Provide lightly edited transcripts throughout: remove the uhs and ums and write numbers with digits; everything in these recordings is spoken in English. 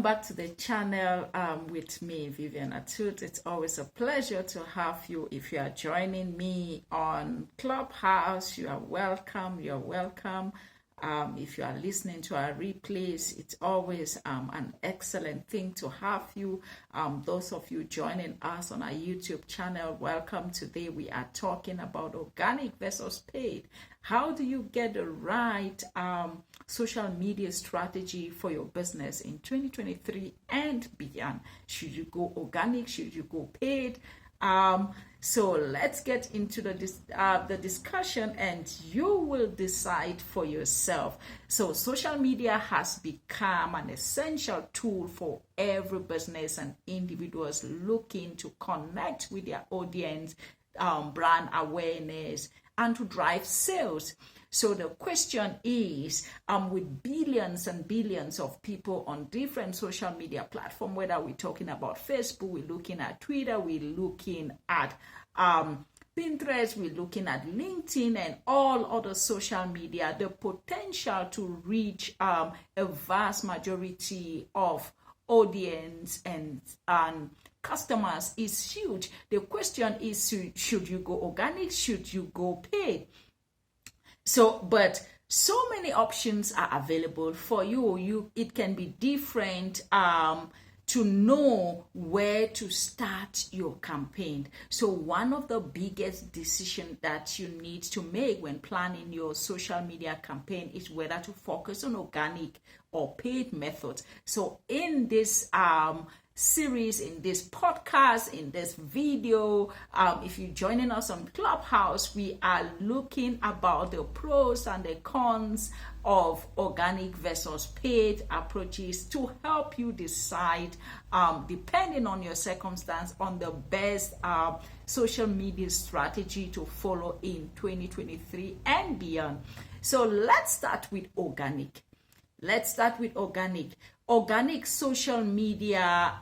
back to the channel with me, Vivian Atut. It's always a pleasure to have you. If you are joining me on Clubhouse, you are welcome. You're welcome. If you are listening to our replays, it's always an excellent thing to have you. Those of you joining us on our YouTube channel, welcome. Today we are talking about organic versus paid. How do you get the right social media strategy for your business in 2023 and beyond? Should you go organic? Should you go paid? So let's get into the discussion, and you will decide for yourself. So social media has become an essential tool for every business and individuals looking to connect with their audience, brand awareness, and to drive sales. So the question is, with billions and billions of people on different social media platforms, whether we're talking about Facebook, we're looking at Twitter, we're looking at Pinterest, we're looking at LinkedIn and all other social media, the potential to reach a vast majority of audience and customers is huge. The question is, should you go organic? Should you go paid? But so many options are available for you. It can be different to know where to start your campaign. So one of the biggest decisions that you need to make when planning your social media campaign is whether to focus on organic or paid methods. So in this series, in this podcast, in this video, if you're joining us on Clubhouse, we are looking about the pros and the cons of organic versus paid approaches to help you decide, depending on your circumstance, on the best social media strategy to follow in 2023 and beyond. So let's start with organic. Organic social media,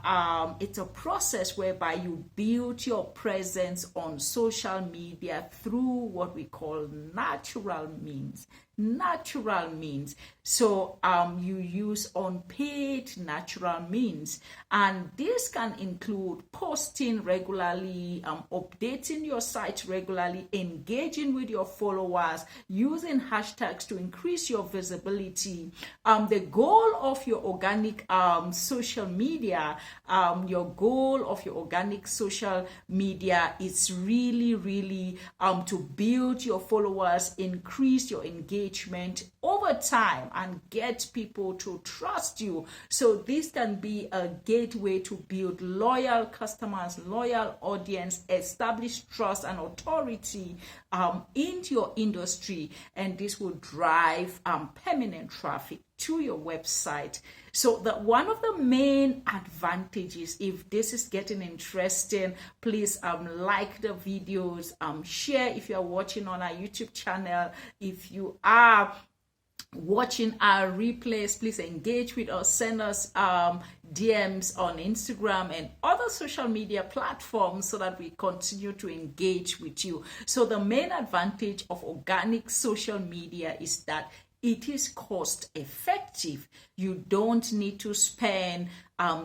it's a process whereby you build your presence on social media through what we call natural means. So you use unpaid natural means, and this can include posting regularly, updating your site regularly, engaging with your followers, using hashtags to increase your visibility. The goal of your organic social media, is really to build your followers, increase your engagement over time, and get people to trust you. So this can be a gateway to build loyal customers, loyal audience, establish trust and authority into your industry, and this will drive permanent traffic to your website. So one of the main advantages, if this is getting interesting, please like the videos, share if you are watching on our YouTube channel. If you are watching our replays, please engage with us, send us DMs on Instagram and other social media platforms so that we continue to engage with you. So the main advantage of organic social media is that it is cost effective. You don't need to spend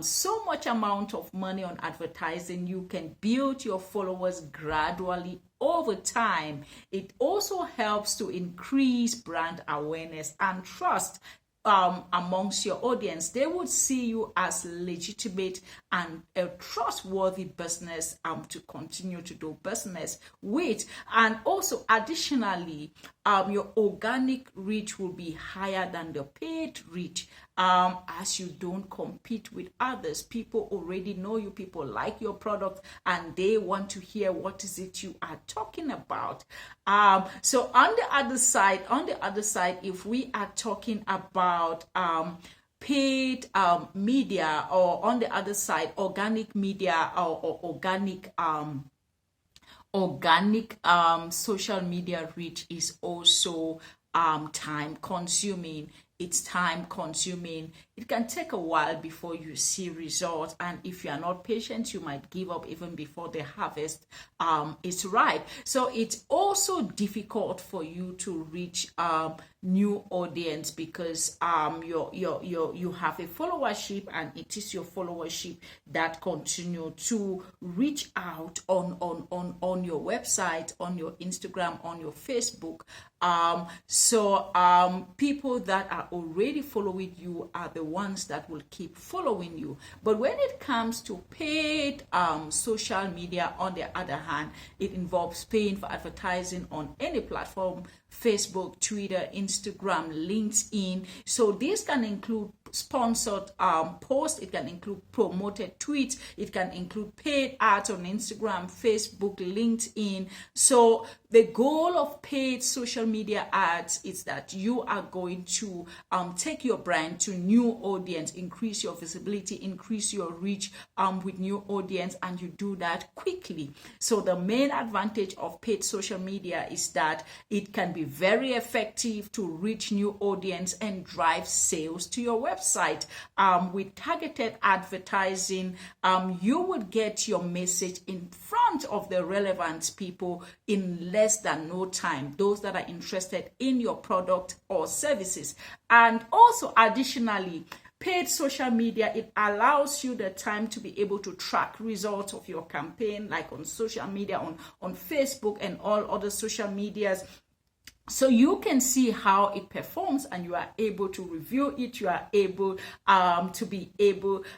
so much amount of money on advertising. You can build your followers gradually over time. It also helps to increase brand awareness and trust amongst your audience. They would see you as legitimate and a trustworthy business to continue to do business with. And also additionally, your organic reach will be higher than the paid reach, as you don't compete with others. People already know you, people like your product, and they want to hear what is it you are talking about. So on the other side, if we are talking about paid media, or on the other side, organic media or organic social media reach is also time consuming. It's time consuming. It can take a while before you see results, and if you are not patient, you might give up even before the harvest is ripe. So it's also difficult for you to reach new audience, because you have a followership, and it is your followership that continue to reach out on your website, on your Instagram, on your Facebook. People that are already following you are the ones that will keep following you. But when it comes to paid social media, on the other hand, it involves paying for advertising on any platform: Facebook, Twitter, Instagram, LinkedIn. So this can include sponsored posts, it can include promoted tweets, it can include paid ads on Instagram, Facebook, LinkedIn. So the goal of paid social media ads is that you are going to take your brand to new audience, increase your visibility, increase your reach with new audience, and you do that quickly. So the main advantage of paid social media is that it can be very effective to reach new audience and drive sales to your website. With targeted advertising, you would get your message in front of the relevant people in less than no time, those that are interested in your product or services. And also, additionally, paid social media, it allows you the time to be able to track results of your campaign, like on social media, on Facebook and all other social medias. So you can see how it performs, and you are able to review it. You are able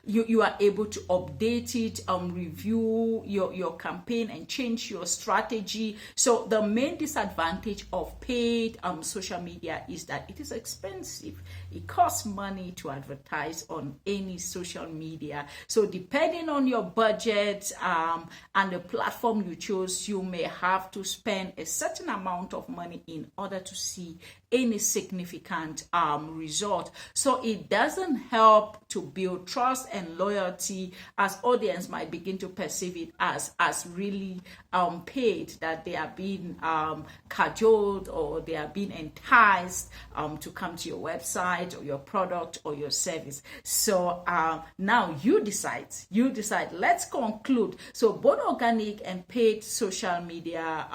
you are able to update it, review your campaign and change your strategy. So the main disadvantage of paid social media is that it is expensive. It costs money to advertise on any social media. So depending on your budget and the platform you chose, you may have to spend a certain amount of money in order to see any significant result. So it doesn't help to build trust and loyalty, as audience might begin to perceive it as really paid, that they are being cajoled, or they are being enticed to come to your website or your product or your service. So now you decide. Let's conclude. So both organic and paid social media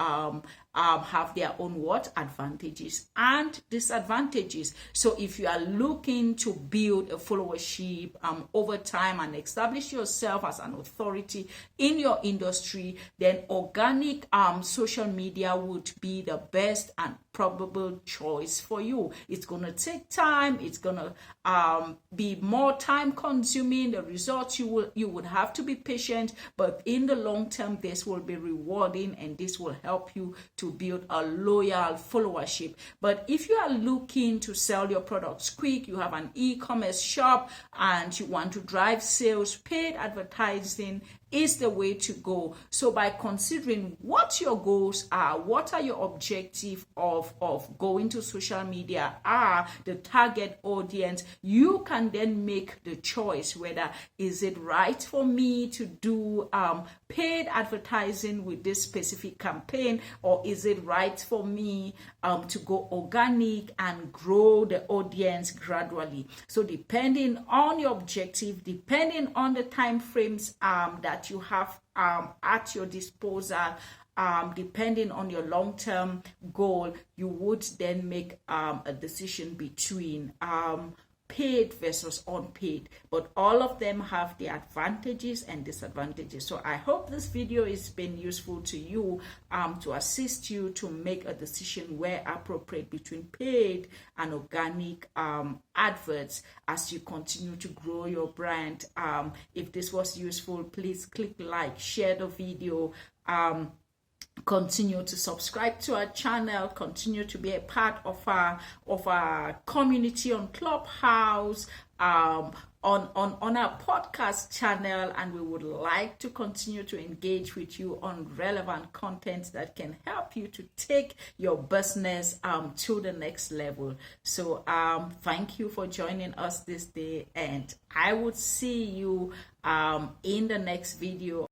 have their own advantages and disadvantages. So if you are looking to build a followership over time and establish yourself as an authority in your industry, then organic social media would be the best and probable choice for you. It's going to take time. It's going to be more time consuming. The results you would have to be patient, but in the long term, this will be rewarding, and this will help you to build a loyal followership. But if you are looking to sell your products quick, you have an e-commerce shop and you want to drive sales, paid advertising is the way to go. So by considering what your goals are, what are your objective of going to social media, are the target audience, you can then make the choice whether is it right for me to do paid advertising with this specific campaign, or is it right for me to go organic and grow the audience gradually. So depending on your objective, depending on the time frames that you have at your disposal, depending on your long-term goal, you would then make a decision between paid versus unpaid. But all of them have their advantages and disadvantages. So I hope this video has been useful to you, to assist you to make a decision where appropriate between paid and organic adverts as you continue to grow your brand. If this was useful, please click like, share the video, continue to subscribe to our channel, continue to be a part of our community on Clubhouse, on our podcast channel, and we would like to continue to engage with you on relevant content that can help you to take your business to the next level. So thank you for joining us this day, and I would see you in the next video